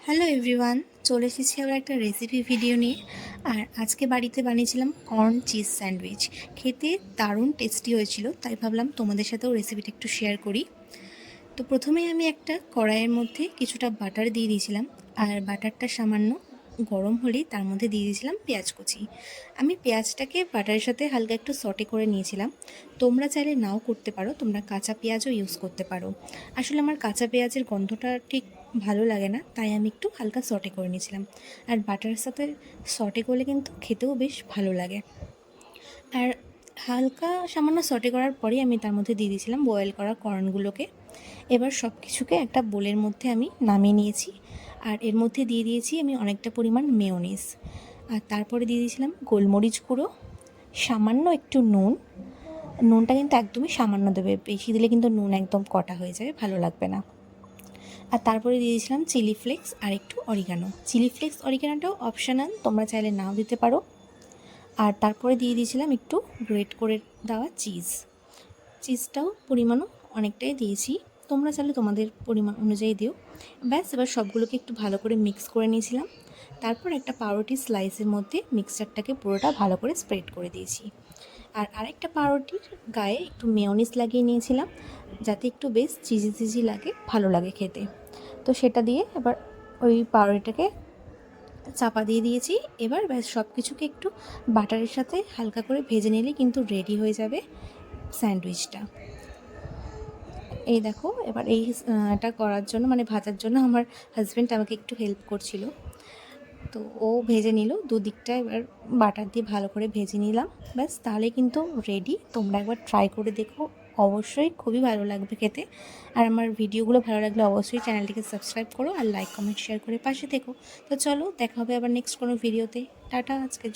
Hello everyone, চলে এসেছি আবার একটা রেসিপি ভিডিও নিয়ে। আর আজকে বাড়িতে বানিয়েছিলাম কর্ন চিজ স্যান্ডউইচ। খেতে দারুণ টেস্টি হয়েছিল, তাই ভাবলাম তোমাদের সাথেও রেসিপিটা একটু শেয়ার করি। তো প্রথমেই আমি একটা কড়াইয়ের মধ্যে কিছুটা বাটার দিয়ে দিয়েছিলাম। আর বাটারটা সামান্য গরম হলেই তার মধ্যে দিয়ে দিয়েছিলাম পেঁয়াজ কুচি। আমি পেঁয়াজটাকে বাটারের সাথে হালকা একটু সটে করে নিয়েছিলাম। তোমরা চাইলে নাও করতে পারো, তোমরা কাঁচা পেঁয়াজও ইউজ করতে পারো। আসলে আমার কাঁচা পেঁয়াজের গন্ধটা ঠিক ভালো লাগে না, তাই আমি একটু হালকা সটে করে নিয়েছিলাম। আর বাটারের সাথে সটে করলে কিন্তু খেতেও বেশ ভালো লাগে। আর হালকা সামান্য সটে করার পরেই আমি তার মধ্যে দিয়ে দিয়েছিলাম বয়েল করা কর্নগুলোকে। এবার সব কিছুকে একটা বোলের মধ্যে আমি নামিয়ে নিয়েছি। আর এর মধ্যে দিয়ে দিয়েছি আমি অনেকটা পরিমাণ মেয়োনিজ। আর তারপরে দিয়ে দিয়েছিলাম গোলমরিচ গুঁড়ো, সামান্য একটু নুন। নুনটা কিন্তু একদমই সামান্য দেবে, বেশি দিলে কিন্তু নুন একদম কটা হয়ে যাবে, ভালো লাগবে না। আর তারপরে দিয়ে দিয়েছিলাম চিলি ফ্লেক্স আর একটু অরিগানো। চিলি ফ্লেক্স অরিগানোটাও অপশনাল, তোমরা চাইলে নাও দিতে পারো। আর তারপরে দিয়ে দিয়েছিলাম একটু গ্রেট করে দেওয়া চিজটাও পরিমাণও অনেকটাই দিয়েছি, তোমরা চাইলে তোমাদের পরিমাণ অনুযায়ী দিও। ব্যাস, এবার সবগুলোকে একটু ভালো করে মিক্স করে নিয়েছিলাম। তারপর একটা পাউরুটি স্লাইসের মধ্যে মিক্সচারটাকে পুরোটা ভালো করে স্প্রেড করে দিয়েছি। আর আরেকটা পাউরুটির গায়ে একটু মেয়োনিজ লাগিয়ে নিয়েছিলাম, যাতে একটু বেশ চিজি চিজি লাগে, ভালো লাগে খেতে। তো সেটা দিয়ে এবার ওই পাউরুটিটাকে চাপা দিয়ে দিয়েছি। এবার ব্যাস সব কিছুকে একটু বাটারের সাথে হালকা করে ভেজে নিলে কিন্তু রেডি হয়ে যাবে স্যান্ডউইচটা। এই দেখো, এবার এটা করার জন্য মানে ভাজার জন্য আমার হাজব্যান্ড আমাকে একটু হেল্প করছিল। তো ও ভেজে নিল দুদিকটা, এবার বাটার দিয়ে ভালো করে ভেজে নিলাম। ব্যাস তাহলে কিন্তু রেডি। তোমরা একবার ট্রাই করে দেখো, অবশ্যই খুবই ভালো লাগবে খেতে। আর আমার ভিডিওগুলো ভালো লাগলে অবশ্যই চ্যানেলটিকে সাবস্ক্রাইব করো আর লাইক কমেন্ট শেয়ার করে পাশে থেকো। তো চলো, দেখা হবে আবার নেক্সট কোনো ভিডিওতে। টাটা আজকের